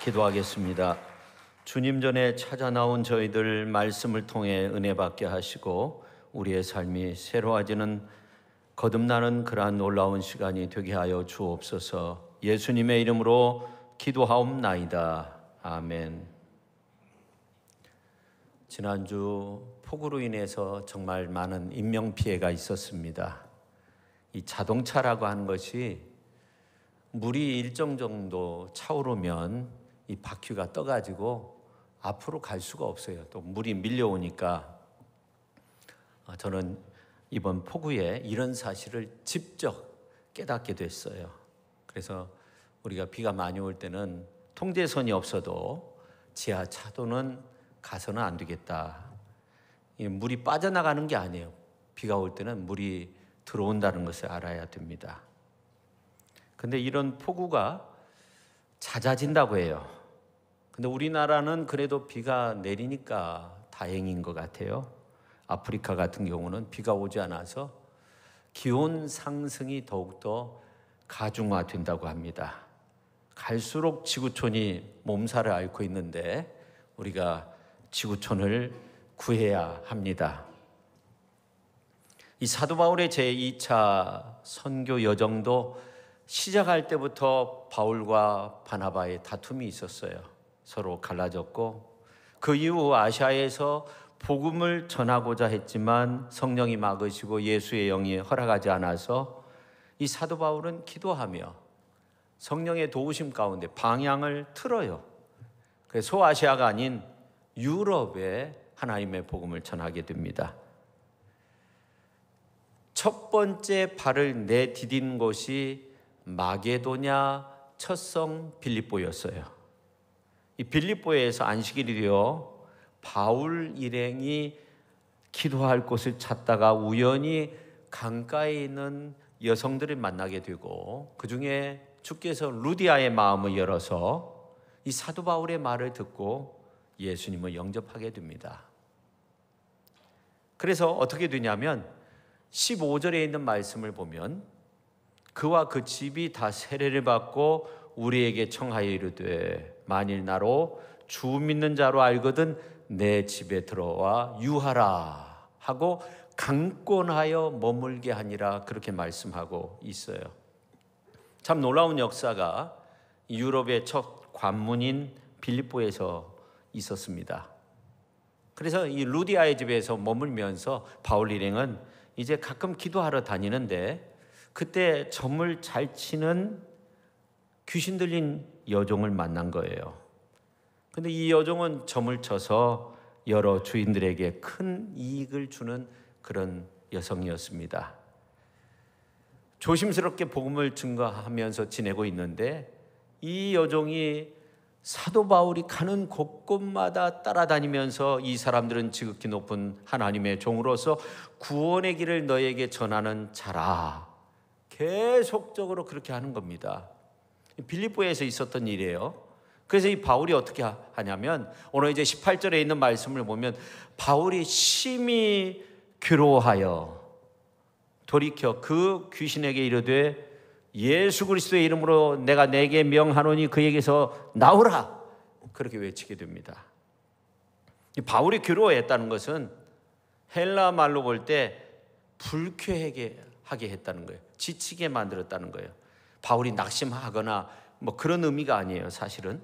기도하겠습니다. 주님 전에 찾아 나온 저희들 말씀을 통해 은혜 받게 하시고 우리의 삶이 새로워지는 거듭나는 그러한 놀라운 시간이 되게 하여 주옵소서. 예수님의 이름으로 기도하옵나이다. 아멘. 지난주 폭우로 인해서 정말 많은 인명피해가 있었습니다. 이 자동차라고 하는 것이 물이 일정 정도 차오르면 이 바퀴가 떠가지고 앞으로 갈 수가 없어요. 또 물이 밀려오니까 저는 이번 폭우에 이런 사실을 직접 깨닫게 됐어요. 그래서 우리가 비가 많이 올 때는 통제선이 없어도 지하 차도는 가서는 안 되겠다. 물이 빠져나가는 게 아니에요. 비가 올 때는 물이 들어온다는 것을 알아야 됩니다. 근데 이런 폭우가 잦아진다고 해요. 근데 우리나라는 그래도 비가 내리니까 다행인 것 같아요. 아프리카 같은 경우는 비가 오지 않아서 기온 상승이 더욱더 가중화된다고 합니다. 갈수록 지구촌이 몸살을 앓고 있는데 우리가 지구촌을 구해야 합니다. 이 사도 바울의 제2차 선교 여정도 시작할 때부터 바울과 바나바의 다툼이 있었어요. 서로 갈라졌고 그 이후 아시아에서 복음을 전하고자 했지만 성령이 막으시고 예수의 영이 허락하지 않아서 이 사도 바울은 기도하며 성령의 도우심 가운데 방향을 틀어요. 그래서 소아시아가 아닌 유럽에 하나님의 복음을 전하게 됩니다. 첫 번째 발을 내디딘 곳이 마게도냐 첫 성 빌립보였어요. 이 빌립보에서 안식일이 되어 바울 일행이 기도할 곳을 찾다가 우연히 강가에 있는 여성들을 만나게 되고 그 중에 주께서 루디아의 마음을 열어서 이 사도 바울의 말을 듣고 예수님을 영접하게 됩니다. 그래서 어떻게 되냐면 15절에 있는 말씀을 보면 그와 그 집이 다 세례를 받고 우리에게 청하여 이르되 만일 나로 주 믿는 자로 알거든 내 집에 들어와 유하라 하고 강권하여 머물게 하니라 그렇게 말씀하고 있어요. 참 놀라운 역사가 유럽의 첫 관문인 빌립보에서 있었습니다. 그래서 이 루디아의 집에서 머물면서 바울 일행은 이제 가끔 기도하러 다니는데 그때 점을 잘 치는 귀신 들린 여종을 만난 거예요. 근데 이 여종은 점을 쳐서 여러 주인들에게 큰 이익을 주는 그런 여성이었습니다. 조심스럽게 복음을 증거하면서 지내고 있는데 이 여종이 사도 바울이 가는 곳곳마다 따라다니면서 이 사람들은 지극히 높은 하나님의 종으로서 구원의 길을 너에게 전하는 자라. 계속적으로 그렇게 하는 겁니다. 빌립보에서 있었던 일이에요. 그래서 이 바울이 어떻게 하냐면 오늘 이제 18절에 있는 말씀을 보면 바울이 심히 괴로워하여 돌이켜 그 귀신에게 이르되 예수 그리스도의 이름으로 내가 내게 명하노니 그에게서 나오라 그렇게 외치게 됩니다. 이 바울이 괴로워했다는 것은 헬라 말로 볼 때 불쾌하게 하게 했다는 거예요. 지치게 만들었다는 거예요. 바울이 낙심하거나 뭐 그런 의미가 아니에요. 사실은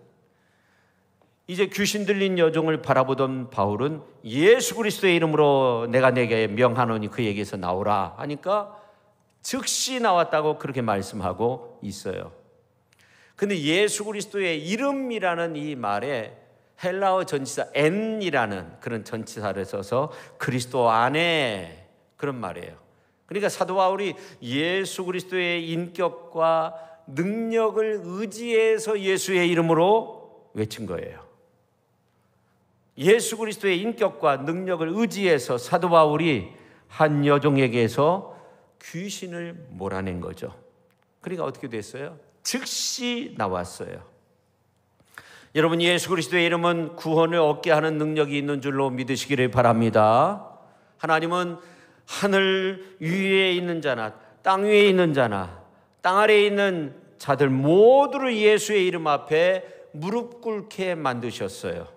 이제 귀신 들린 여종을 바라보던 바울은 예수 그리스도의 이름으로 내가 내게 명하노니 그에게서 나오라 하니까 즉시 나왔다고 그렇게 말씀하고 있어요. 근데 예수 그리스도의 이름이라는 이 말에 헬라어 전치사 N이라는 그런 전치사를 써서 그리스도 안에 그런 말이에요. 그러니까 사도 바울이 예수 그리스도의 인격과 능력을 의지해서 예수의 이름으로 외친 거예요. 예수 그리스도의 인격과 능력을 의지해서 사도 바울이 한 여종에게서 귀신을 몰아낸 거죠. 그러니까 어떻게 됐어요? 즉시 나왔어요. 여러분, 예수 그리스도의 이름은 구원을 얻게 하는 능력이 있는 줄로 믿으시기를 바랍니다. 하나님은 하늘 위에 있는 자나 땅 위에 있는 자나 땅 아래에 있는 자들 모두를 예수의 이름 앞에 무릎 꿇게 만드셨어요.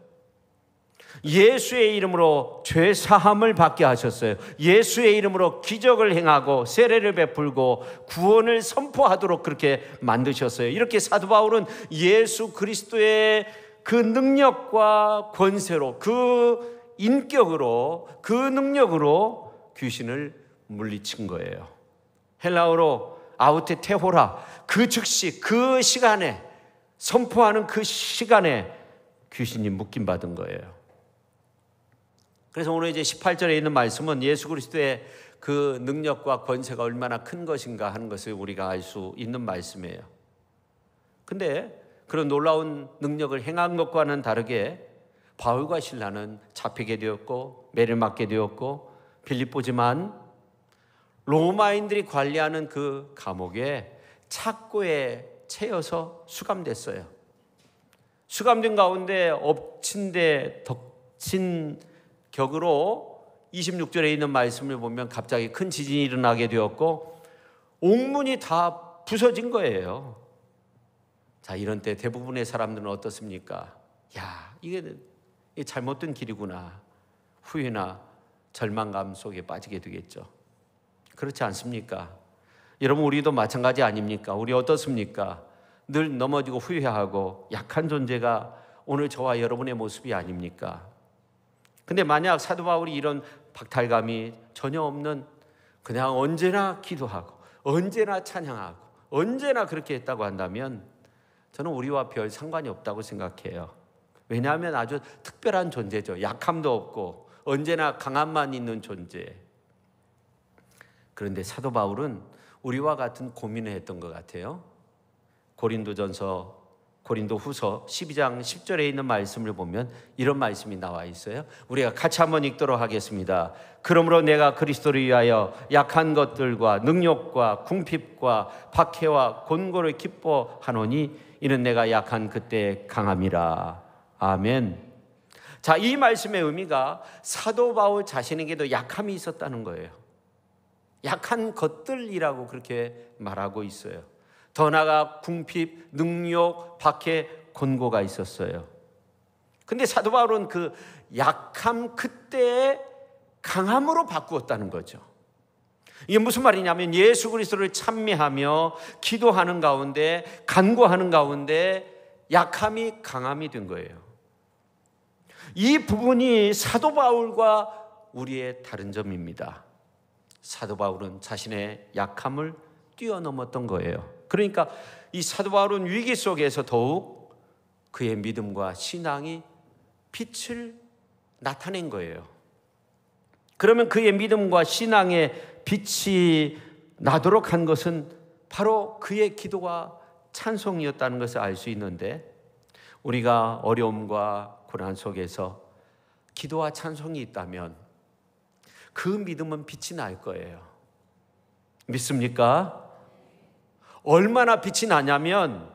예수의 이름으로 죄 사함을 받게 하셨어요. 예수의 이름으로 기적을 행하고 세례를 베풀고 구원을 선포하도록 그렇게 만드셨어요. 이렇게 사도 바울은 예수 그리스도의 그 능력과 권세로, 그 인격으로, 그 능력으로 귀신을 물리친 거예요. 헬라어로 아우테 테호라, 그 즉시 그 시간에, 선포하는 그 시간에 귀신이 묶임받은 거예요. 그래서 오늘 이제 18절에 있는 말씀은 예수 그리스도의 그 능력과 권세가 얼마나 큰 것인가 하는 것을 우리가 알 수 있는 말씀이에요. 근데 그런 놀라운 능력을 행한 것과는 다르게 바울과 실라는 잡히게 되었고 매를 맞게 되었고, 빌립보지만 로마인들이 관리하는 그 감옥에 착고에 채여서 수감됐어요. 수감된 가운데 엎친 데 덮친 격으로 26절에 있는 말씀을 보면 갑자기 큰 지진이 일어나게 되었고 옥문이 다 부서진 거예요. 자, 이런 때 대부분의 사람들은 어떻습니까? 야, 이게 잘못된 길이구나. 후회나 절망감 속에 빠지게 되겠죠. 그렇지 않습니까? 여러분, 우리도 마찬가지 아닙니까? 우리 어떻습니까? 늘 넘어지고 후회하고 약한 존재가 오늘 저와 여러분의 모습이 아닙니까? 근데 만약 사도 바울이 이런 박탈감이 전혀 없는, 그냥 언제나 기도하고 언제나 찬양하고 언제나 그렇게 했다고 한다면 저는 우리와 별 상관이 없다고 생각해요. 왜냐하면 아주 특별한 존재죠. 약함도 없고 언제나 강함만 있는 존재. 그런데 사도 바울은 우리와 같은 고민을 했던 것 같아요. 고린도후서 12장 10절에 있는 말씀을 보면 이런 말씀이 나와 있어요. 우리가 같이 한번 읽도록 하겠습니다. 그러므로 내가 그리스도를 위하여 약한 것들과 능욕과 궁핍과 박해와 곤고를 기뻐하노니 이는 내가 약한 그때 강함이라. 아멘. 자, 이 말씀의 의미가 사도 바울 자신에게도 약함이 있었다는 거예요. 약한 것들이라고 그렇게 말하고 있어요. 더 나아가 궁핍, 능욕, 박해, 곤고가 있었어요. 근데 사도 바울은 그 약함 그때의 강함으로 바꾸었다는 거죠. 이게 무슨 말이냐면 예수 그리스도를 찬미하며 기도하는 가운데, 간구하는 가운데 약함이 강함이 된 거예요. 이 부분이 사도 바울과 우리의 다른 점입니다. 사도 바울은 자신의 약함을 뛰어넘었던 거예요. 그러니까 이 사도 바울은 위기 속에서 더욱 그의 믿음과 신앙이 빛을 나타낸 거예요. 그러면 그의 믿음과 신앙의 빛이 나도록 한 것은 바로 그의 기도와 찬송이었다는 것을 알 수 있는데, 우리가 어려움과 고난 속에서 기도와 찬송이 있다면 그 믿음은 빛이 날 거예요. 믿습니까? 얼마나 빛이 나냐면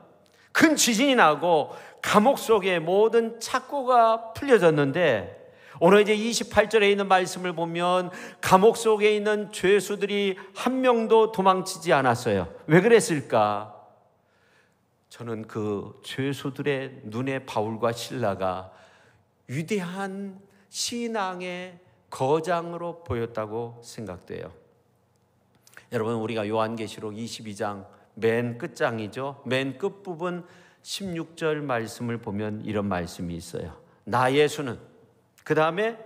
큰 지진이 나고 감옥 속에 모든 착고가 풀려졌는데, 오늘 이제 28절에 있는 말씀을 보면 감옥 속에 있는 죄수들이 한 명도 도망치지 않았어요. 왜 그랬을까? 저는 그 죄수들의 눈에 바울과 실라가 위대한 신앙의 거장으로 보였다고 생각돼요. 여러분, 우리가 요한계시록 22장 맨 끝장이죠. 맨 끝부분 16절 말씀을 보면 이런 말씀이 있어요. 나 예수는, 그 다음에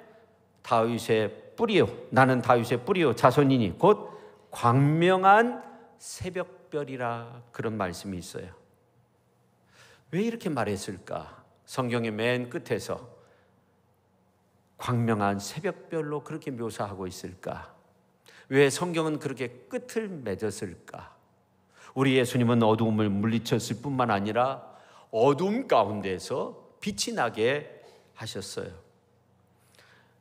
다윗의 뿌리요, 나는 다윗의 뿌리요 자손이니 곧 광명한 새벽별이라, 그런 말씀이 있어요. 왜 이렇게 말했을까? 성경의 맨 끝에서 광명한 새벽별로 그렇게 묘사하고 있을까? 왜 성경은 그렇게 끝을 맺었을까? 우리 예수님은 어두움을 물리쳤을 뿐만 아니라 어둠 가운데서 빛이 나게 하셨어요.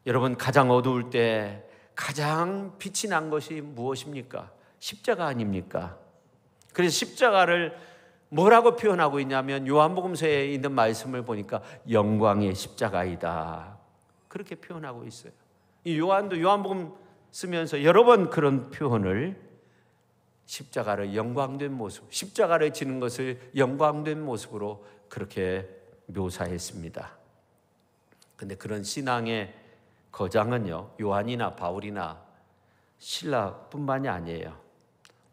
여러분, 가장 어두울 때 가장 빛이 난 것이 무엇입니까? 십자가 아닙니까? 그래서 십자가를 뭐라고 표현하고 있냐면 요한복음서에 있는 말씀을 보니까 영광의 십자가이다, 그렇게 표현하고 있어요. 이 요한도 요한복음 쓰면서 여러 번 그런 표현을, 십자가를 영광된 모습, 십자가를 지는 것을 영광된 모습으로 그렇게 묘사했습니다. 근데 그런 신앙의 거장은요, 요한이나 바울이나 신라뿐만이 아니에요.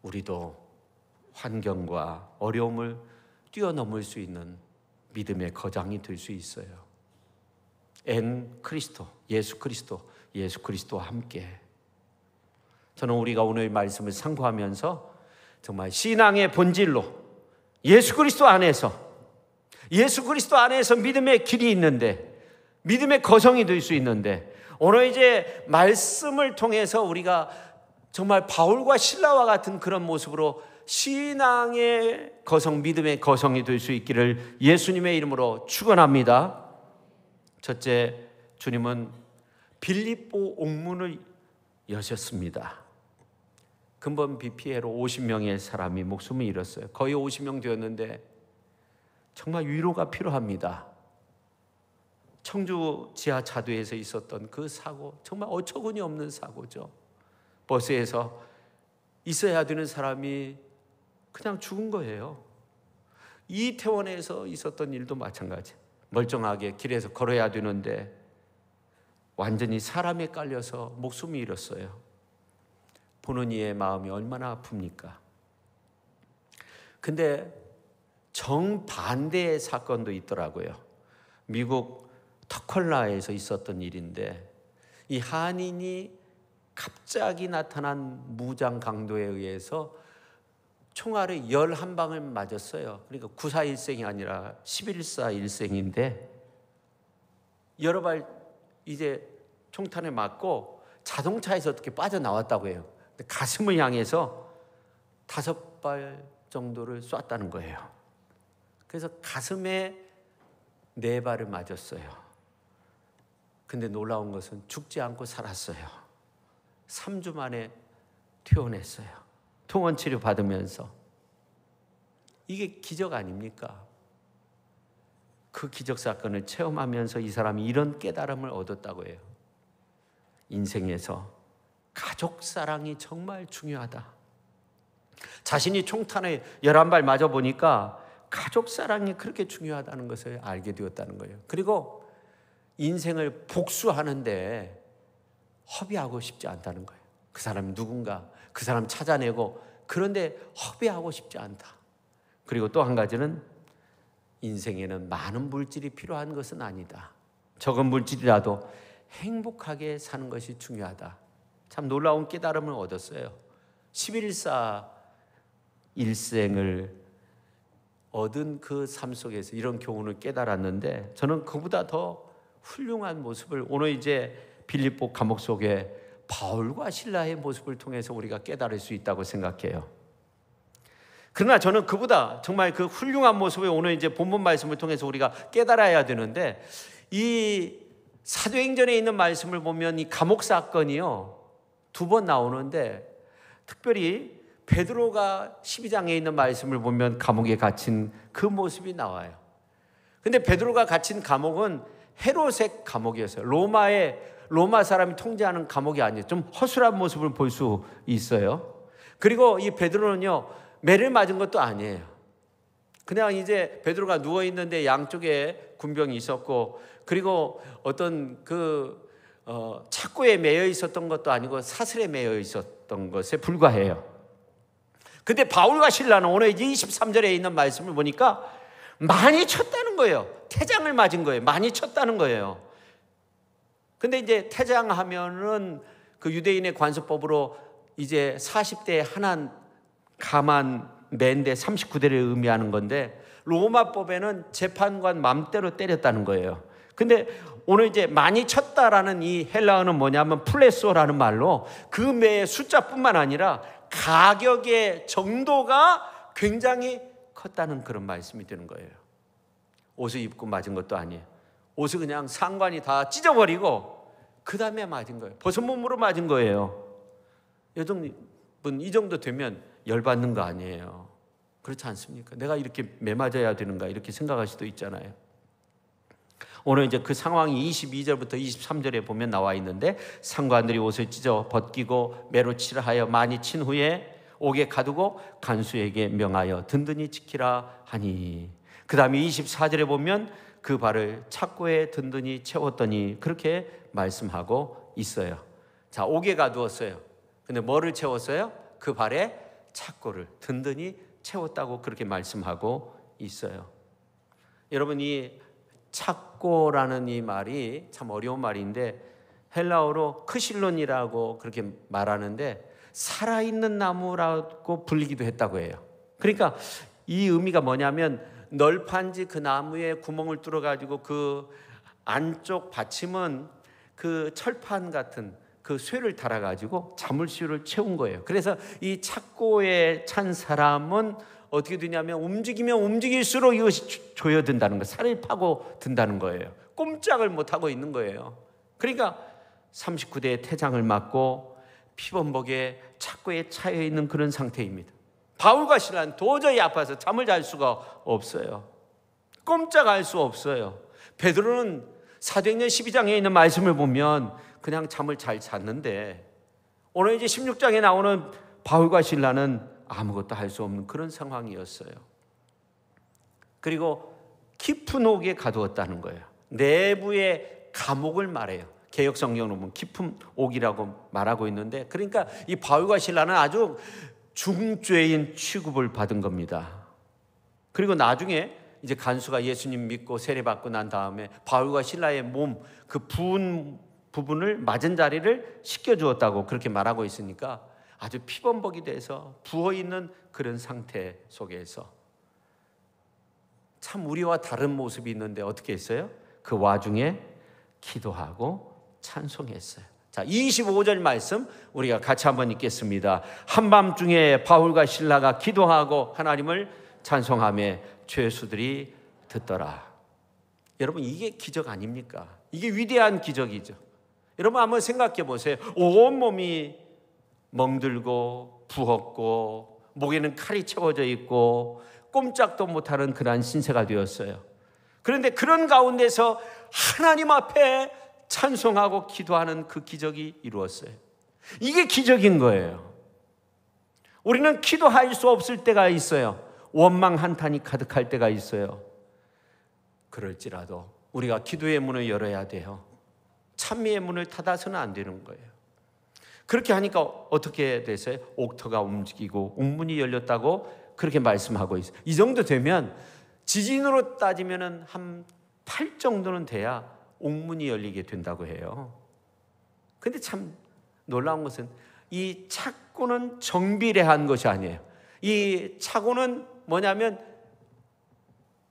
우리도 환경과 어려움을 뛰어넘을 수 있는 믿음의 거장이 될 수 있어요. 엔 크리스토, 예수 그리스도와 함께. 저는 우리가 오늘 말씀을 상고하면서 정말 신앙의 본질로 예수 그리스도 안에서 믿음의 길이 있는데, 믿음의 거성이 될 수 있는데, 오늘 이제 말씀을 통해서 우리가 정말 바울과 실라와 같은 그런 모습으로 신앙의 거성, 믿음의 거성이 될 수 있기를 예수님의 이름으로 축원합니다. 첫째, 주님은 빌립보 옥문을 여셨습니다. 근본 비 피해로 50명의 사람이 목숨을 잃었어요. 거의 50명 되었는데 정말 위로가 필요합니다. 청주 지하차도에서 있었던 그 사고, 정말 어처구니 없는 사고죠. 버스에서 있어야 되는 사람이 그냥 죽은 거예요. 이태원에서 있었던 일도 마찬가지. 멀쩡하게 길에서 걸어야 되는데 완전히 사람에 깔려서 목숨을 잃었어요. 보는 이의 마음이 얼마나 아픕니까? 근데 정반대의 사건도 있더라고요. 미국 터컬라에서 있었던 일인데, 이 한인이 갑자기 나타난 무장 강도에 의해서 총알을 11방을 맞았어요. 그러니까 9.4일생이 아니라 11.4일생인데 여러 발 이제 총탄을 맞고 자동차에서 어떻게 빠져나왔다고 해요. 근데 가슴을 향해서 5발 정도를 쐈다는 거예요. 그래서 가슴에 4발을 맞았어요. 근데 놀라운 것은 죽지 않고 살았어요. 3주 만에 퇴원했어요. 통원 치료 받으면서. 이게 기적 아닙니까? 그 기적 사건을 체험하면서 이 사람이 이런 깨달음을 얻었다고 해요. 인생에서 가족 사랑이 정말 중요하다. 자신이 총탄을 11발 맞아보니까 가족 사랑이 그렇게 중요하다는 것을 알게 되었다는 거예요. 그리고 인생을 복수하는데 허비하고 싶지 않다는 거예요. 그 사람이 누군가, 그 사람 찾아내고, 그런데 허비하고 싶지 않다. 그리고 또 한 가지는 인생에는 많은 물질이 필요한 것은 아니다. 적은 물질이라도 행복하게 사는 것이 중요하다. 참 놀라운 깨달음을 얻었어요. 11.4 일생을 얻은 그 삶 속에서 이런 교훈을 깨달았는데, 저는 그보다 더 훌륭한 모습을 오늘 이제 빌립보 감옥 속에 바울과 실라의 모습을 통해서 우리가 깨달을 수 있다고 생각해요. 그러나 저는 그보다 정말 그 훌륭한 모습을 오늘 이제 본문 말씀을 통해서 우리가 깨달아야 되는데, 이 사도행전에 있는 말씀을 보면 이 감옥 사건이요 2번 나오는데, 특별히 베드로가 12장에 있는 말씀을 보면 감옥에 갇힌 그 모습이 나와요. 근데 베드로가 갇힌 감옥은 헤롯의 감옥이었어요. 로마 사람이 통제하는 감옥이 아니에요. 좀 허술한 모습을 볼 수 있어요. 그리고 이 베드로는요, 매를 맞은 것도 아니에요. 그냥 이제 베드로가 누워 있는데 양쪽에 군병이 있었고, 그리고 어떤 착고에 매여 있었던 것도 아니고 사슬에 매여 있었던 것에 불과해요. 근데 바울과 실라는 오늘 이제 23절에 있는 말씀을 보니까 많이 쳤다는 거예요. 태장을 맞은 거예요. 많이 쳤다는 거예요. 근데 이제 태장하면은 그 유대인의 관습법으로 이제 40대에 하나 가만 맨데 39대를 의미하는 건데, 로마법에는 재판관 맘대로 때렸다는 거예요. 근데 오늘 이제 많이 쳤다라는 이 헬라어는 뭐냐면 플레소라는 말로 그 매의 숫자뿐만 아니라 가격의 정도가 굉장히 컸다는 그런 말씀이 되는 거예요. 옷을 입고 맞은 것도 아니에요. 옷을 그냥 상관이 다 찢어버리고 그 다음에 맞은 거예요. 벗은 몸으로 맞은 거예요. 여러분 이 정도 되면 열받는 거 아니에요. 그렇지 않습니까? 내가 이렇게 매 맞아야 되는가 이렇게 생각할 수도 있잖아요. 오늘 이제 그 상황이 22절부터 23절에 보면 나와 있는데, 상관들이 옷을 찢어 벗기고 매로 칠하여 많이 친 후에 옥에 가두고 간수에게 명하여 든든히 지키라 하니, 그 다음에 24절에 보면 그 발을 착고에 든든히 채웠더니 그렇게 말씀하고 있어요. 자, 옥에 가두었어요. 근데 뭐를 채웠어요? 그 발에 착고를 든든히 채웠다고 그렇게 말씀하고 있어요. 여러분, 이 착고라는 이 말이 참 어려운 말인데 헬라어로 크실론이라고 그렇게 말하는데 살아있는 나무라고 불리기도 했다고 해요. 그러니까 이 의미가 뭐냐면 널판지 그 나무에 구멍을 뚫어가지고 그 안쪽 받침은 그 철판 같은 그 쇠를 달아가지고 자물쇠를 채운 거예요. 그래서 이 착고에 찬 사람은 어떻게 되냐면 움직이면 움직일수록 이것이 조여든다는 거예요. 살을 파고 든다는 거예요. 꼼짝을 못하고 있는 거예요. 그러니까 39대의 태장을 맞고 피범벅에 착고에 차여 있는 그런 상태입니다. 바울과 실라는 도저히 아파서 잠을 잘 수가 없어요. 꼼짝할 수 없어요. 베드로는 사도행전 12장에 있는 말씀을 보면 그냥 잠을 잘 잤는데 오늘 이제 16장에 나오는 바울과 실라는 아무것도 할 수 없는 그런 상황이었어요. 그리고 깊은 옥에 가두었다는 거예요. 내부의 감옥을 말해요. 개역 성경으로 보면 깊은 옥이라고 말하고 있는데, 그러니까 이 바울과 실라는 아주 중죄인 취급을 받은 겁니다. 그리고 나중에 이제 간수가 예수님 믿고 세례받고 난 다음에 바울과 실라의 몸 그 부은 부분을 맞은 자리를 씻겨주었다고 그렇게 말하고 있으니까 아주 피범벅이 돼서 부어있는 그런 상태 속에서 참 우리와 다른 모습이 있는데 어떻게 했어요? 그 와중에 기도하고 찬송했어요. 자, 25절 말씀 우리가 같이 한번 읽겠습니다. 한밤중에 바울과 실라가 기도하고 하나님을 찬송하며 죄수들이 듣더라. 여러분, 이게 기적 아닙니까? 이게 위대한 기적이죠. 여러분 한번 생각해 보세요. 온몸이 멍들고 부었고 목에는 칼이 채워져 있고 꼼짝도 못하는 그러한 신세가 되었어요. 그런데 그런 가운데서 하나님 앞에 찬송하고 기도하는 그 기적이 이루었어요. 이게 기적인 거예요. 우리는 기도할 수 없을 때가 있어요. 원망 한탄이 가득할 때가 있어요. 그럴지라도 우리가 기도의 문을 열어야 돼요. 찬미의 문을 닫아서는 안 되는 거예요. 그렇게 하니까 어떻게 되세요? 옥터가 움직이고 옥문이 열렸다고 그렇게 말씀하고 있어요. 이 정도 되면 지진으로 따지면 한 8 정도는 돼야 옥문이 열리게 된다고 해요. 근데 참 놀라운 것은 이 착고는 정비례한 것이 아니에요. 이 착고는 뭐냐면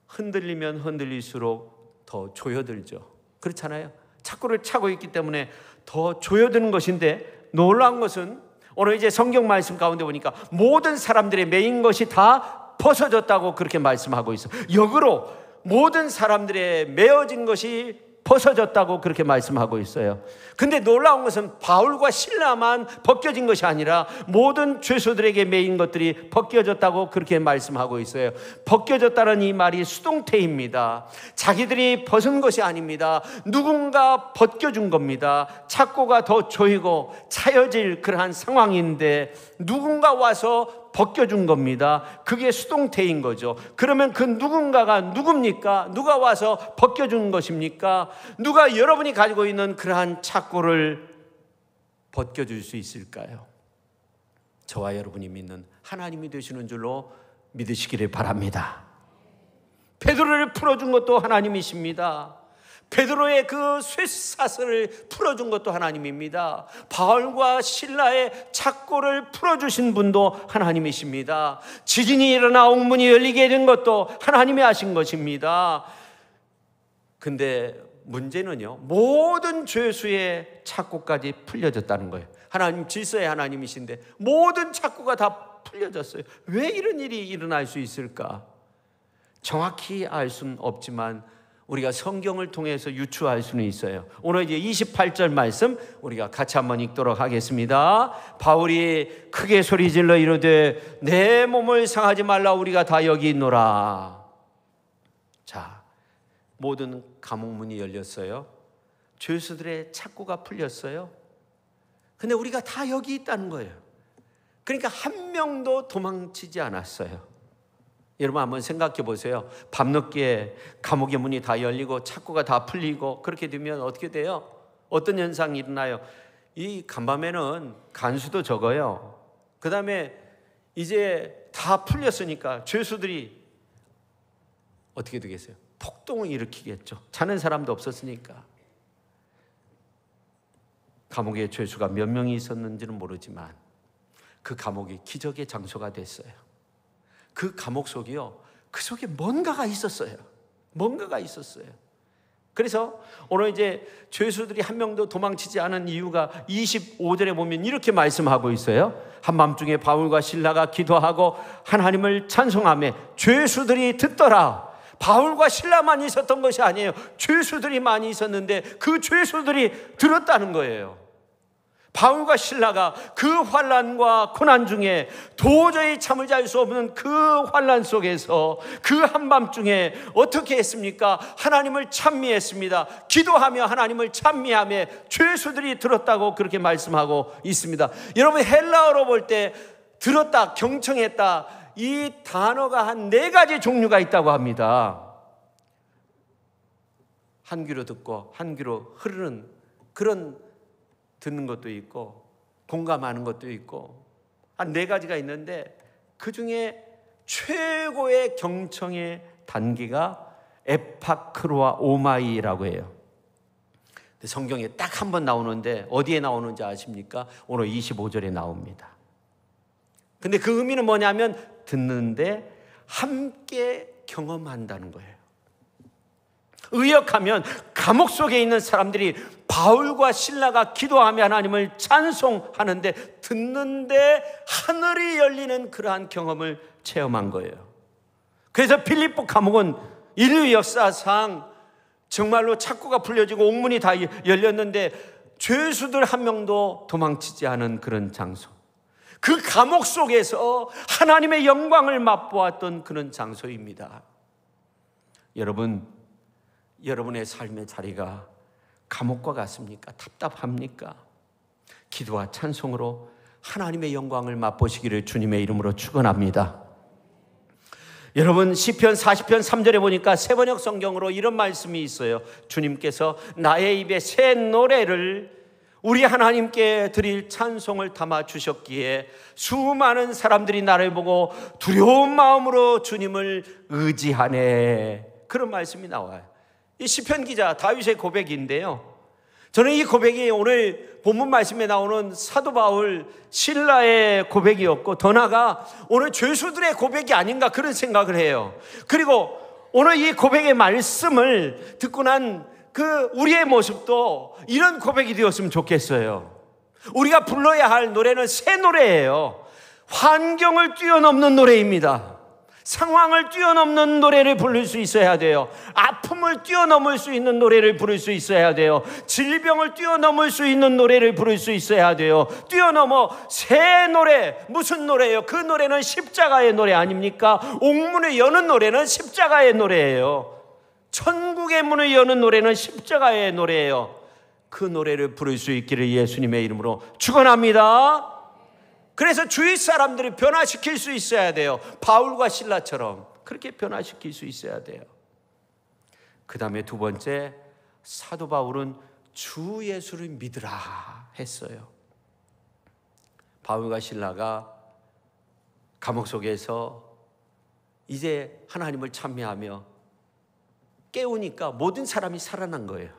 흔들리면 흔들릴수록 더 조여들죠. 그렇잖아요. 착고를 차고 있기 때문에 더 조여드는 것인데 놀라운 것은 오늘 이제 성경 말씀 가운데 보니까 모든 사람들의 매인 것이 다 벗어졌다고 그렇게 말씀하고 있어요. 역으로 모든 사람들의 매어진 것이 벗어졌다고 그렇게 말씀하고 있어요. 근데 놀라운 것은 바울과 실라만 벗겨진 것이 아니라 모든 죄수들에게 매인 것들이 벗겨졌다고 그렇게 말씀하고 있어요. 벗겨졌다는 이 말이 수동태입니다. 자기들이 벗은 것이 아닙니다. 누군가 벗겨준 겁니다. 착고가 더 조이고 차여질 그러한 상황인데 누군가 와서 벗겨준 겁니다. 그게 수동태인 거죠. 그러면 그 누군가가 누굽니까? 누가 와서 벗겨준 것입니까? 누가 여러분이 가지고 있는 그러한 착고를 벗겨줄 수 있을까요? 저와 여러분이 믿는 하나님이 되시는 줄로 믿으시기를 바랍니다. 베드로를 풀어준 것도 하나님이십니다. 베드로의 그 쇠사슬을 풀어준 것도 하나님입니다. 바울과 실라의 착고를 풀어주신 분도 하나님이십니다. 지진이 일어나 옥문이 열리게 된 것도 하나님이 하신 것입니다. 근데 문제는요, 모든 죄수의 착고까지 풀려졌다는 거예요. 하나님 질서의 하나님이신데 모든 착고가 다 풀려졌어요. 왜 이런 일이 일어날 수 있을까? 정확히 알 수는 없지만 우리가 성경을 통해서 유추할 수는 있어요. 오늘 이제 28절 말씀 우리가 같이 한번 읽도록 하겠습니다. 바울이 크게 소리질러 이르되 내 몸을 상하지 말라 우리가 다 여기 있노라. 자, 모든 감옥문이 열렸어요. 죄수들의 착고가 풀렸어요. 근데 우리가 다 여기 있다는 거예요. 그러니까 한 명도 도망치지 않았어요. 여러분 한번 생각해 보세요. 밤늦게 감옥의 문이 다 열리고 창고가 다 풀리고 그렇게 되면 어떻게 돼요? 어떤 현상이 일어나요? 이 간밤에는 간수도 적어요. 그 다음에 이제 다 풀렸으니까 죄수들이 어떻게 되겠어요? 폭동을 일으키겠죠. 자는 사람도 없었으니까. 감옥에 죄수가 몇 명이 있었는지는 모르지만 그 감옥이 기적의 장소가 됐어요. 그 감옥 속이요, 그 속에 뭔가가 있었어요. 뭔가가 있었어요. 그래서 오늘 이제 죄수들이 한 명도 도망치지 않은 이유가 25절에 보면 이렇게 말씀하고 있어요. 한밤중에 바울과 실라가 기도하고 하나님을 찬송하며 죄수들이 듣더라. 바울과 실라만 있었던 것이 아니에요. 죄수들이 많이 있었는데 그 죄수들이 들었다는 거예요. 바울과 실라가 그 환난과 고난 중에 도저히 잠을 잘 수 없는 그 환난 속에서 그 한밤중에 어떻게 했습니까? 하나님을 찬미했습니다. 기도하며 하나님을 찬미하며 죄수들이 들었다고 그렇게 말씀하고 있습니다. 여러분, 헬라어로 볼 때 들었다, 경청했다, 이 단어가 한 4가지 종류가 있다고 합니다. 한 귀로 듣고 한 귀로 흐르는 그런 듣는 것도 있고 공감하는 것도 있고 한 4가지가 있는데 그 중에 최고의 경청의 단계가 에파크로와 오마이라고 해요. 성경에 딱 한 번 나오는데 어디에 나오는지 아십니까? 오늘 25절에 나옵니다. 근데 그 의미는 뭐냐면 듣는데 함께 경험한다는 거예요. 의역하면 감옥 속에 있는 사람들이 바울과 실라가 기도하며 하나님을 찬송하는데 듣는데 하늘이 열리는 그러한 경험을 체험한 거예요. 그래서 빌립보 감옥은 인류 역사상 정말로 창고가 풀려지고 옥문이 다 열렸는데 죄수들 한 명도 도망치지 않은 그런 장소, 그 감옥 속에서 하나님의 영광을 맛보았던 그런 장소입니다. 여러분, 여러분의 삶의 자리가 감옥과 같습니까? 답답합니까? 기도와 찬송으로 하나님의 영광을 맛보시기를 주님의 이름으로 축원합니다. 여러분, 시편 40편 3절에 보니까 세번역 성경으로 이런 말씀이 있어요. 주님께서 나의 입에 새 노래를, 우리 하나님께 드릴 찬송을 담아 주셨기에 수많은 사람들이 나를 보고 두려운 마음으로 주님을 의지하네. 그런 말씀이 나와요. 이 시편 기자 다윗의 고백인데요, 저는 이 고백이 오늘 본문 말씀에 나오는 사도 바울 실라의 고백이었고 더 나아가 오늘 죄수들의 고백이 아닌가 그런 생각을 해요. 그리고 오늘 이 고백의 말씀을 듣고 난 그 우리의 모습도 이런 고백이 되었으면 좋겠어요. 우리가 불러야 할 노래는 새 노래예요. 환경을 뛰어넘는 노래입니다. 상황을 뛰어넘는 노래를 부를 수 있어야 돼요. 아픔을 뛰어넘을 수 있는 노래를 부를 수 있어야 돼요. 질병을 뛰어넘을 수 있는 노래를 부를 수 있어야 돼요. 뛰어넘어 새 노래, 무슨 노래예요? 그 노래는 십자가의 노래 아닙니까? 옥문을 여는 노래는 십자가의 노래예요. 천국의 문을 여는 노래는 십자가의 노래예요. 그 노래를 부를 수 있기를 예수님의 이름으로 축원합니다. 그래서 주위 사람들을 변화시킬 수 있어야 돼요. 바울과 실라처럼 그렇게 변화시킬 수 있어야 돼요. 그 다음에 두 번째, 사도 바울은 주 예수를 믿으라 했어요. 바울과 실라가 감옥 속에서 이제 하나님을 찬미하며 깨우니까 모든 사람이 살아난 거예요.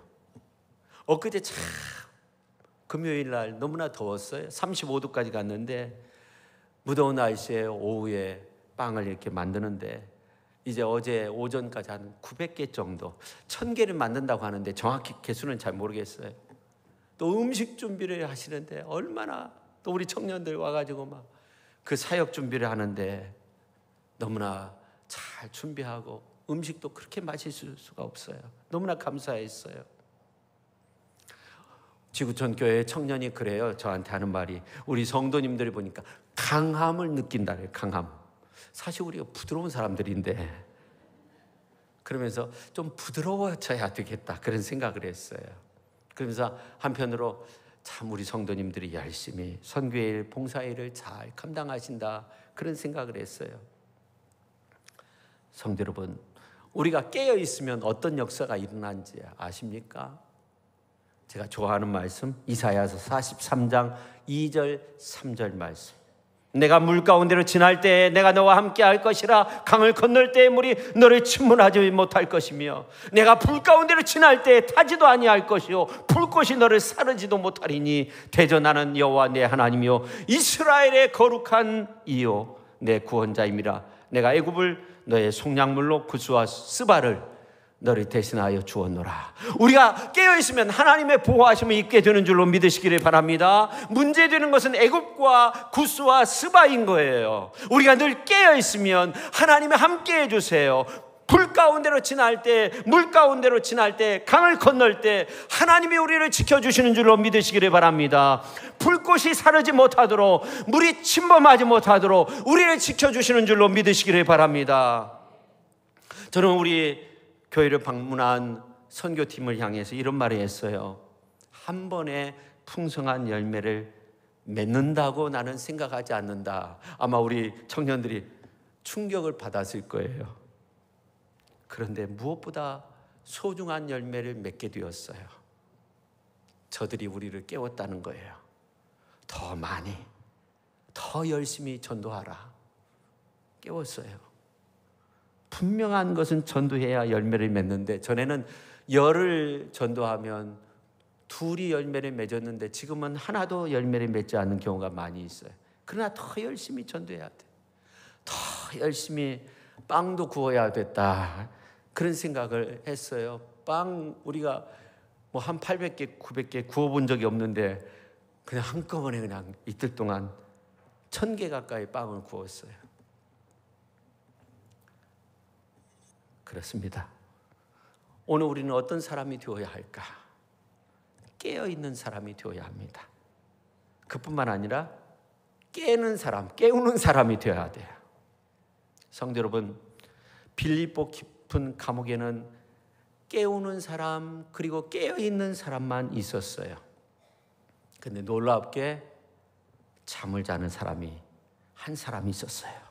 엊그제 참 금요일 날 너무나 더웠어요. 35도까지 갔는데 무더운 날씨에 오후에 빵을 이렇게 만드는데 이제 어제 오전까지 한 900개 정도, 1000개를 만든다고 하는데 정확히 개수는 잘 모르겠어요. 또 음식 준비를 하시는데 얼마나, 또 우리 청년들 와가지고 막 그 사역 준비를 하는데 너무나 잘 준비하고 음식도 그렇게 맛있을 수가 없어요. 너무나 감사했어요. 지구촌 교회 청년이 그래요. 저한테 하는 말이, 우리 성도님들이 보니까 강함을 느낀다래요. 강함. 사실 우리가 부드러운 사람들인데 그러면서 좀 부드러워져야 되겠다 그런 생각을 했어요. 그러면서 한편으로 참 우리 성도님들이 열심히 선교일, 봉사일을 잘 감당하신다 그런 생각을 했어요. 성도 여러분, 우리가 깨어 있으면 어떤 역사가 일어난지 아십니까? 제가 좋아하는 말씀, 이사야서 43장 2절 3절 말씀. 내가 물 가운데로 지날 때에 내가 너와 함께 할 것이라. 강을 건널 때에 물이 너를 침몰하지 못할 것이며, 내가 불 가운데로 지날 때에 타지도 아니할 것이요 불꽃이 너를 사르지도 못하리니 대전하는 여호와 내 하나님이요 이스라엘의 거룩한 이요 내 구원자임이라. 내가 애굽을 너의 속량물로 구스와 스바를 너를 대신하여 주었노라. 우리가 깨어있으면 하나님의 보호하심을 입게 되는 줄로 믿으시기를 바랍니다. 문제되는 것은 애굽과 구스와 스바인 거예요. 우리가 늘 깨어있으면 하나님이 함께 해주세요. 불 가운데로 지날 때, 물 가운데로 지날 때, 강을 건널 때 하나님이 우리를 지켜주시는 줄로 믿으시기를 바랍니다. 불꽃이 사르지 못하도록, 물이 침범하지 못하도록 우리를 지켜주시는 줄로 믿으시기를 바랍니다. 저는 우리 교회를 방문한 선교팀을 향해서 이런 말을 했어요. 한 번에 풍성한 열매를 맺는다고 나는 생각하지 않는다. 아마 우리 청년들이 충격을 받았을 거예요. 그런데 무엇보다 소중한 열매를 맺게 되었어요. 저들이 우리를 깨웠다는 거예요. 더 많이, 더 열심히 전도하라. 깨웠어요. 분명한 것은 전도해야 열매를 맺는데, 전에는 열을 전도하면 둘이 열매를 맺었는데 지금은 하나도 열매를 맺지 않는 경우가 많이 있어요. 그러나 더 열심히 전도해야 돼. 더 열심히 빵도 구워야 됐다. 그런 생각을 했어요. 빵 우리가 뭐 한 800개, 900개 구워본 적이 없는데 그냥 한꺼번에 그냥 이틀 동안 1000개 가까이 빵을 구웠어요. 그렇습니다. 오늘 우리는 어떤 사람이 되어야 할까? 깨어있는 사람이 되어야 합니다. 그뿐만 아니라 깨우는 사람이 되어야 돼요. 성도 여러분, 빌립보 깊은 감옥에는 깨우는 사람, 그리고 깨어있는 사람만 있었어요. 근데 놀랍게 잠을 자는 사람이 한 사람이 있었어요.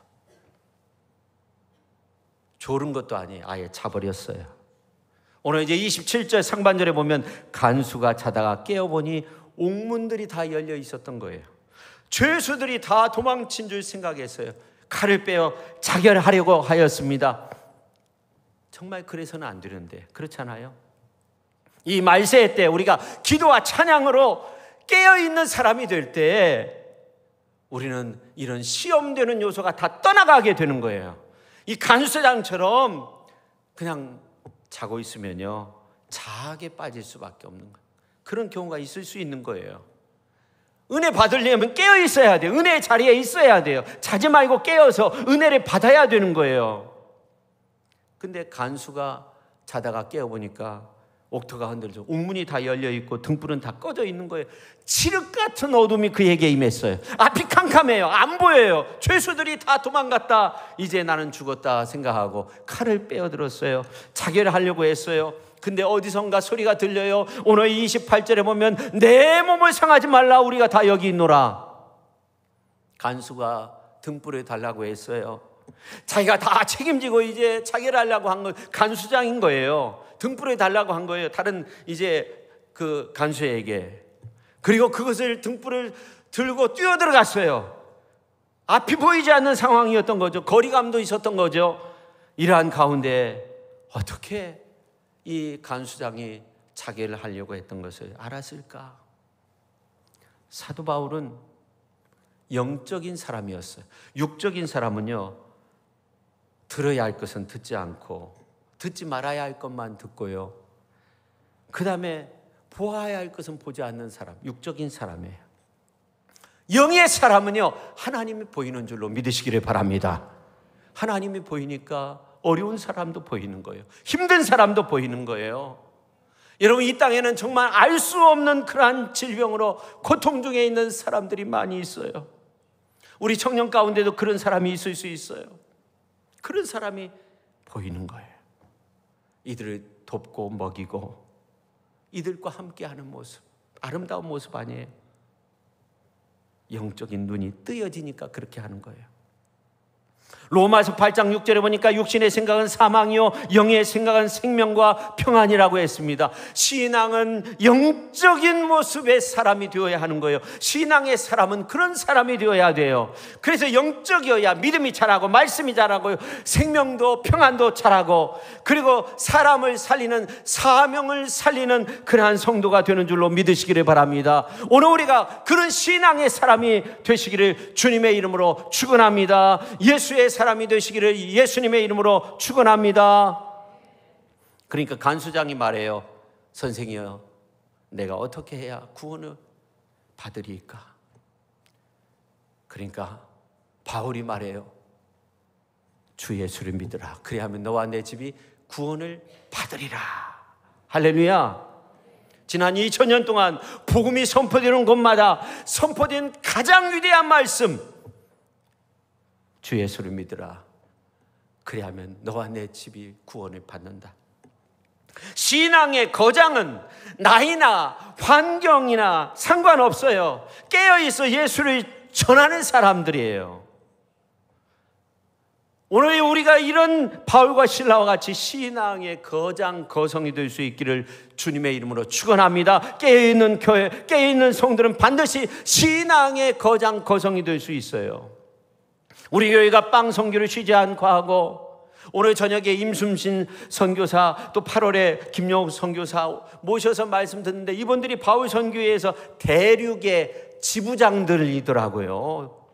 졸은 것도 아니에요. 아예 자버렸어요. 오늘 이제 27절 상반절에 보면 간수가 자다가 깨어보니 옥문들이 다 열려 있었던 거예요. 죄수들이 다 도망친 줄 생각했어요. 칼을 빼어 자결하려고 하였습니다. 정말 그래서는 안 되는데, 그렇잖아요. 이 말세의 때 우리가 기도와 찬양으로 깨어있는 사람이 될 때 우리는 이런 시험되는 요소가 다 떠나가게 되는 거예요. 이 간수장처럼 그냥 자고 있으면요, 자하게 빠질 수밖에 없는 거예요. 그런 경우가 있을 수 있는 거예요. 은혜 받으려면 깨어 있어야 돼요. 은혜의 자리에 있어야 돼요. 자지 말고 깨어서 은혜를 받아야 되는 거예요. 근데 간수가 자다가 깨어보니까 옥토가 흔들려 옥문이 다 열려있고 등불은 다 꺼져 있는 거예요. 칠흑 같은 어둠이 그에게 임했어요. 앞이 캄캄해요. 안 보여요. 죄수들이 다 도망갔다. 이제 나는 죽었다 생각하고 칼을 빼어들었어요. 자결하려고 했어요. 근데 어디선가 소리가 들려요. 오늘 28절에 보면 내 몸을 상하지 말라, 우리가 다 여기 있노라. 간수가 등불을 달라고 했어요. 자기가 다 책임지고 이제 자결하려고 한 건 간수장인 거예요. 등불을 달라고 한 거예요. 다른 이제 그 간수에게. 그리고 그것을 등불을 들고 뛰어들어갔어요. 앞이 보이지 않는 상황이었던 거죠. 거리감도 있었던 거죠. 이러한 가운데 어떻게 이 간수장이 자결을 하려고 했던 것을 알았을까? 사도 바울은 영적인 사람이었어요. 육적인 사람은요, 들어야 할 것은 듣지 않고 듣지 말아야 할 것만 듣고요, 그 다음에 보아야 할 것은 보지 않는 사람, 육적인 사람이에요. 영의 사람은요, 하나님이 보이는 줄로 믿으시기를 바랍니다. 하나님이 보이니까 어려운 사람도 보이는 거예요. 힘든 사람도 보이는 거예요. 여러분, 이 땅에는 정말 알 수 없는 그러한 질병으로 고통 중에 있는 사람들이 많이 있어요. 우리 청년 가운데도 그런 사람이 있을 수 있어요. 그런 사람이 보이는 거예요. 이들을 돕고 먹이고 이들과 함께하는 모습, 아름다운 모습 아니에요? 영적인 눈이 뜨여지니까 그렇게 하는 거예요. 로마서 8장 6절에 보니까 육신의 생각은 사망이요 영의 생각은 생명과 평안이라고 했습니다. 신앙은 영적인 모습의 사람이 되어야 하는 거예요. 신앙의 사람은 그런 사람이 되어야 돼요. 그래서 영적이어야 믿음이 자라고 말씀이 자라고 생명도 평안도 자라고, 그리고 사람을 살리는, 사명을 살리는 그러한 성도가 되는 줄로 믿으시기를 바랍니다. 오늘 우리가 그런 신앙의 사람이 되시기를 주님의 이름으로 축원합니다. 예수의 사람이 되시기를 예수님의 이름으로 축원합니다. 그러니까 간수장이 말해요. 선생이여, 내가 어떻게 해야 구원을 받으리까? 그러니까 바울이 말해요. 주 예수를 믿으라. 그래야면 너와 내 집이 구원을 받으리라. 할렐루야. 지난 2000년 동안 복음이 선포되는 곳마다 선포된 가장 위대한 말씀, 주 예수를 믿으라. 그래야면 너와 내 집이 구원을 받는다. 신앙의 거장은 나이나 환경이나 상관없어요. 깨어있어 예수를 전하는 사람들이에요. 오늘 우리가 이런 바울과 실라와 같이 신앙의 거장 거성이 될 수 있기를 주님의 이름으로 축원합니다. 깨어있는 교회, 깨어있는 성들은 반드시 신앙의 거장 거성이 될 수 있어요. 우리 교회가 빵 선교를 쉬지 않고 하고, 오늘 저녁에 임순신 선교사, 또 8월에 김용욱 선교사 모셔서 말씀 듣는데, 이분들이 바울 선교회에서 대륙의 지부장들이더라고요.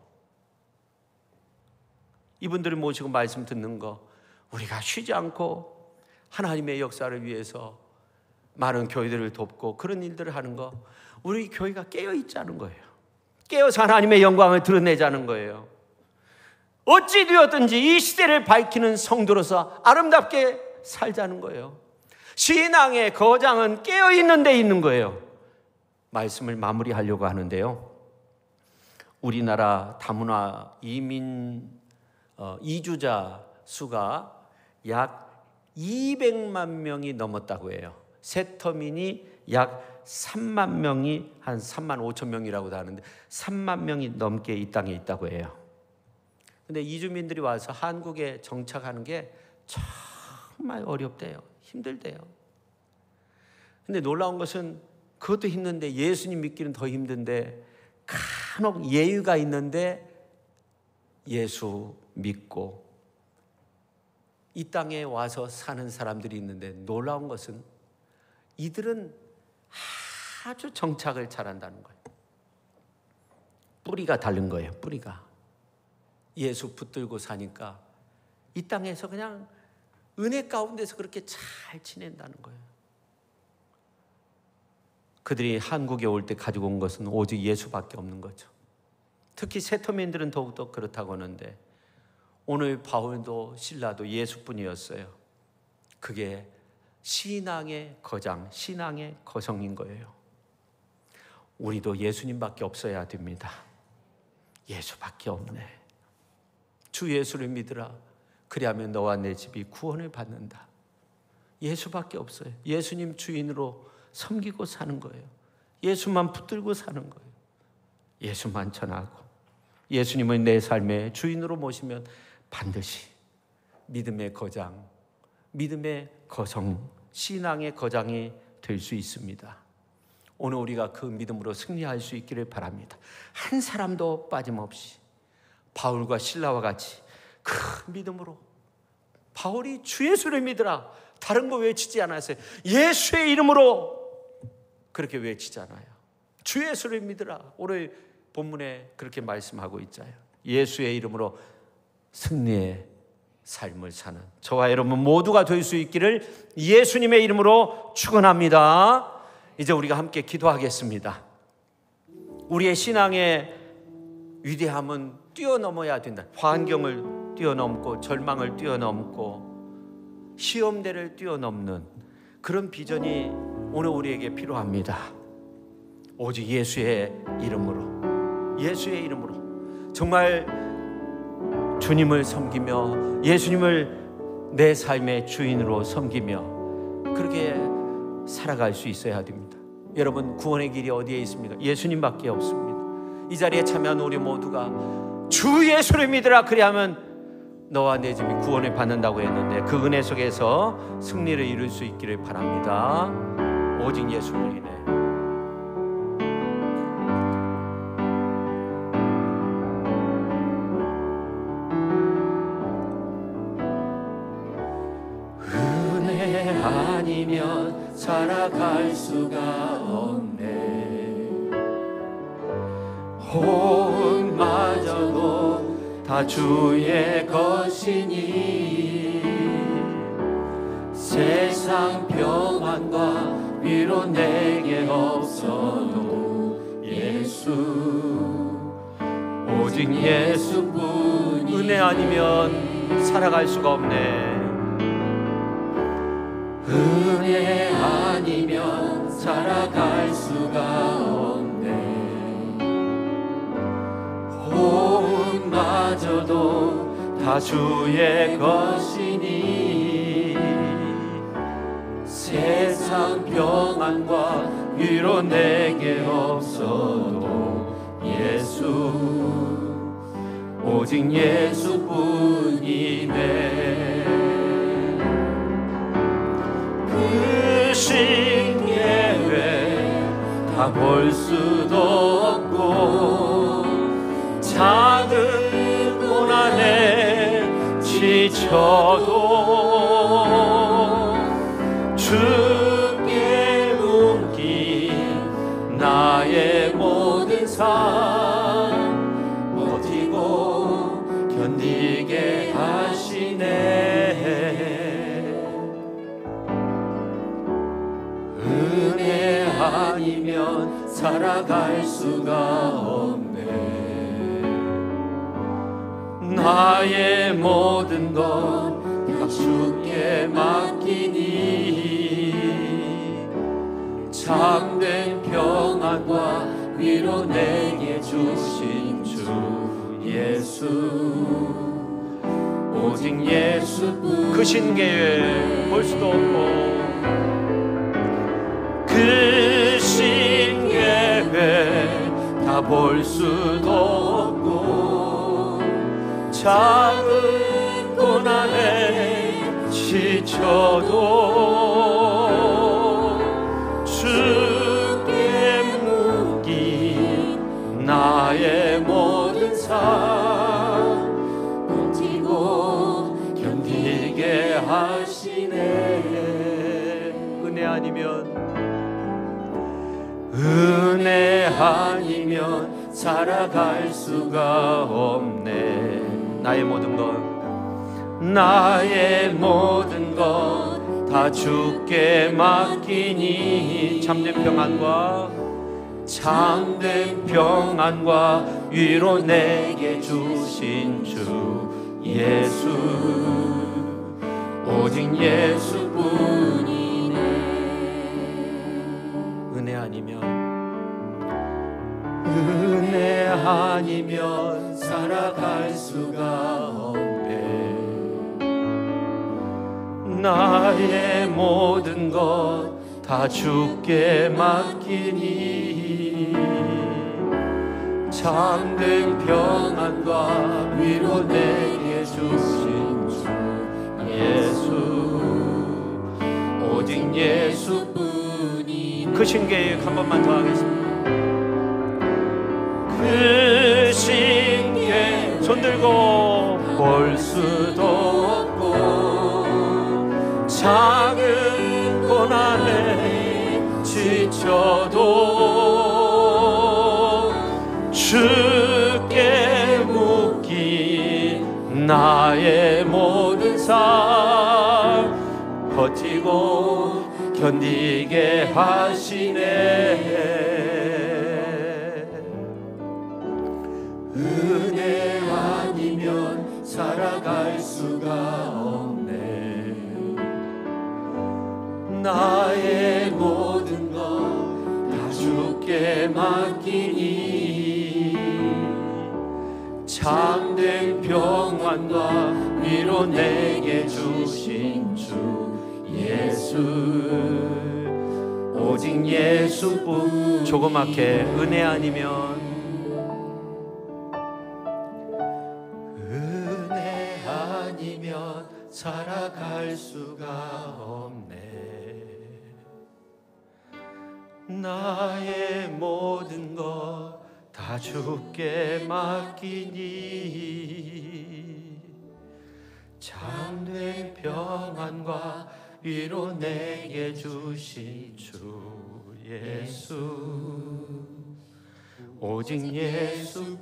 이분들을 모시고 말씀 듣는 거, 우리가 쉬지 않고 하나님의 역사를 위해서 많은 교회들을 돕고 그런 일들을 하는 거, 우리 교회가 깨어있자는 거예요. 깨어서 하나님의 영광을 드러내자는 거예요. 어찌 되었든지 이 시대를 밝히는 성도로서 아름답게 살자는 거예요. 신앙의 거장은 깨어있는 데 있는 거예요. 말씀을 마무리하려고 하는데요, 우리나라 다문화 이민 이주자 수가 약 200만 명이 넘었다고 해요. 세터민이 약 3만 명이, 한 3만 5천 명이라고도 하는데 3만 명이 넘게 이 땅에 있다고 해요. 근데 이주민들이 와서 한국에 정착하는 게 정말 어렵대요. 힘들대요. 근데 놀라운 것은 그것도 힘든데, 예수님 믿기는 더 힘든데, 간혹 예유가 있는데 예수 믿고 이 땅에 와서 사는 사람들이 있는데, 놀라운 것은 이들은 아주 정착을 잘한다는 거예요. 뿌리가 다른 거예요. 뿌리가 예수 붙들고 사니까 이 땅에서 그냥 은혜 가운데서 그렇게 잘 지낸다는 거예요. 그들이 한국에 올 때 가지고 온 것은 오직 예수밖에 없는 거죠. 특히 세터민들은 더욱더 그렇다고 하는데, 오늘 바울도 실라도 예수뿐이었어요. 그게 신앙의 거장, 신앙의 거성인 거예요. 우리도 예수님밖에 없어야 됩니다. 예수밖에 없네. 주 예수를 믿으라. 그리하면 너와 내 집이 구원을 받는다. 예수밖에 없어요. 예수님 주인으로 섬기고 사는 거예요. 예수만 붙들고 사는 거예요. 예수만 전하고 예수님을 내 삶의 주인으로 모시면 반드시 믿음의 거장, 믿음의 거성, 신앙의 거장이 될 수 있습니다. 오늘 우리가 그 믿음으로 승리할 수 있기를 바랍니다. 한 사람도 빠짐없이 바울과 실라와 같이 그 믿음으로, 바울이 주 예수를 믿으라, 다른 거 외치지 않았어요. 예수의 이름으로 그렇게 외치잖아요. 주 예수를 믿으라. 오늘 본문에 그렇게 말씀하고 있잖아요. 예수의 이름으로 승리의 삶을 사는 저와 여러분 모두가 될 수 있기를 예수님의 이름으로 축원합니다. 이제 우리가 함께 기도하겠습니다. 우리의 신앙의 위대함은 뛰어넘어야 된다. 환경을 뛰어넘고 절망을 뛰어넘고 시험대를 뛰어넘는 그런 비전이 오늘 우리에게 필요합니다. 오직 예수의 이름으로, 예수의 이름으로 정말 주님을 섬기며 예수님을 내 삶의 주인으로 섬기며 그렇게 살아갈 수 있어야 됩니다. 여러분, 구원의 길이 어디에 있습니까? 예수님밖에 없습니다. 이 자리에 참여한 우리 모두가 주 예수를 믿으라. 그리하면 너와 내 집이 구원을 받는다고 했는데 그 은혜 속에서 승리를 이룰 수 있기를 바랍니다. 오직 예수뿐이네. 은혜 아니면 살아갈 수가 없네. 호흡마저도 다 주의 것이니 세상 평안과 위로 내게 없어도 예수, 오직 예수뿐. 은혜 아니면 살아갈 수가 없네. 은혜 아니면 살아갈 수가 없네. 호흡마저도 다 주의 것이니 세상 평안과 위로 내게 없어도 예수, 오직 예수뿐이네. 그 신계획 다 볼 수도 없고 작은 고난에 지쳐도 주께 묶인 나의 모든 삶 버티고 견디게 하시네. 은혜 아니면 살아갈 수가 없네. 나의 모든 것 다 주께 맡기니 참된 평안과 위로 내게 주신 주 예수, 오직 예수뿐. 그 신계획 볼 수도 없고 그 신계획 다 볼 수도 없고 작은 고난에 지쳐도 주께 묶인 나의 모든 삶 버티고 견디게 하시네. 은혜 아니면 살아갈 수가 없네. 나의 모든 것 다 주께 맡기니 참된 평안과 위로 내게 주신 주 예수, 오직 예수뿐이네. 은혜 아니면 살아갈 수가 없네. 나의 모든 것 다 주께 맡기니 참된 평안과 위로 내게 주신 주 예수, 오직 예수뿐이. 그 신계획 한 번만 더 하겠습니다. 그 신계획 손들고 볼 수도 없고 작은 고난에 지쳐도 주께 묶인 나의 모든 삶 버티고 견디게 하시네. 은혜 아니면 살아갈 수가 없네. 나의 모든 것 다 주께 맡기니 참된 평안과 위로 내게 주신 주 예수, 오직 예수뿐. 조그맣게 은혜 아니면 나의 모든 것 다 주께 맡기니 참된 평안과 위로 내게 주신 주 예수, 오직 예수뿐이네.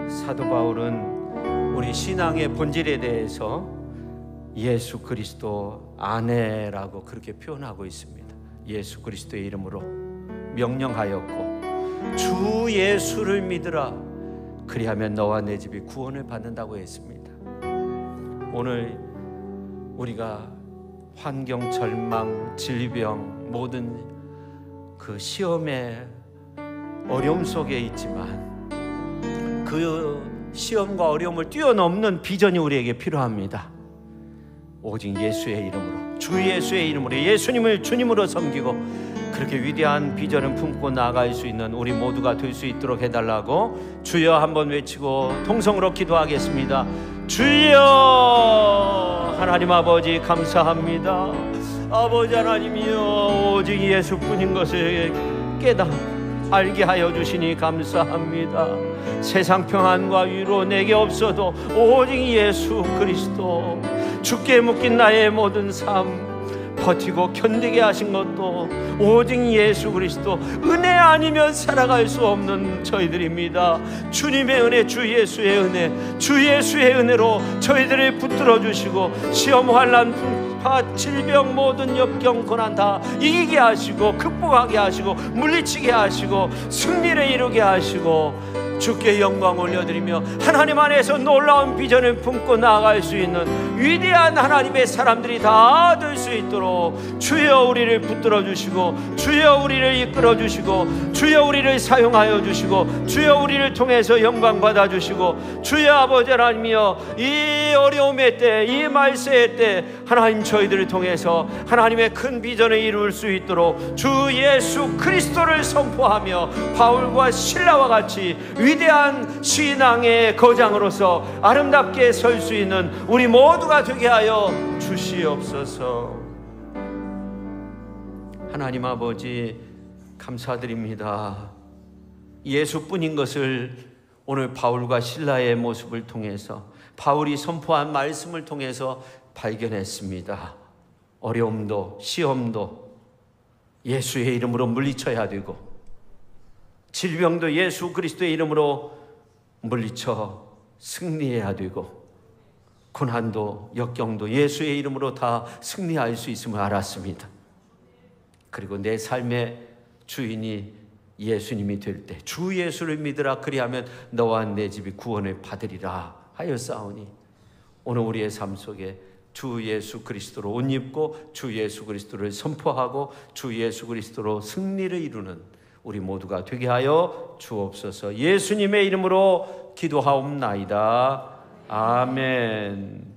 사도 바울은 우리 신앙의 본질에 대해서 예수 그리스도 아내라고 그렇게 표현하고 있습니다. 예수 그리스도의 이름으로 명령하였고 주 예수를 믿으라, 그리하면 너와 내 집이 구원을 받는다고 했습니다. 오늘 우리가 환경, 절망, 질병, 모든 그 시험의 어려움 속에 있지만 그 시험과 어려움을 뛰어넘는 비전이 우리에게 필요합니다. 오직 예수의 이름으로, 주 예수의 이름으로 예수님을 주님으로 섬기고 그렇게 위대한 비전을 품고 나아갈 수 있는 우리 모두가 될 수 있도록 해달라고 주여 한번 외치고 통성으로 기도하겠습니다. 주여, 하나님 아버지 감사합니다. 아버지 하나님이여, 오직 예수뿐인 것을 알게 하여 주시니 감사합니다. 세상 평안과 위로 내게 없어도 오직 예수 그리스도, 주께 묶인 나의 모든 삶 버티고 견디게 하신 것도 오직 예수 그리스도 은혜 아니면 살아갈 수 없는 저희들입니다. 주님의 은혜, 주 예수의 은혜, 주 예수의 은혜로 저희들을 붙들어 주시고 시험, 환난, 풍파, 질병, 모든 역경, 고난 다 이기게 하시고 극복하게 하시고 물리치게 하시고 승리를 이루게 하시고 주께 영광 올려드리며 하나님 안에서 놀라운 비전을 품고 나아갈 수 있는 위대한 하나님의 사람들이 다 될 수 있도록 주여 우리를 붙들어 주시고 주여 우리를 이끌어 주시고 주여 우리를 사용하여 주시고 주여 우리를 통해서 영광 받아 주시고 주여 아버지 하나님이여, 이 어려움의 때, 이 말세의 때 하나님 저희들을 통해서 하나님의 큰 비전을 이룰 수 있도록 주 예수 그리스도를 선포하며 바울과 실라와 같이 위대한 신앙의 거장으로서 아름답게 설 수 있는 우리 모두가 되게 하여 주시옵소서. 하나님 아버지 감사드립니다. 예수뿐인 것을 오늘 바울과 실라의 모습을 통해서, 바울이 선포한 말씀을 통해서 발견했습니다. 어려움도 시험도 예수의 이름으로 물리쳐야 되고, 질병도 예수 그리스도의 이름으로 물리쳐 승리해야 되고, 고난도 역경도 예수의 이름으로 다 승리할 수 있음을 알았습니다. 그리고 내 삶의 주인이 예수님이 될 때 주 예수를 믿으라, 그리하면 너와 내 집이 구원을 받으리라 하였사오니 오늘 우리의 삶 속에 주 예수 그리스도로 옷 입고 주 예수 그리스도를 선포하고 주 예수 그리스도로 승리를 이루는 우리 모두가 되게 하여 주옵소서. 예수님의 이름으로 기도하옵나이다. 아멘.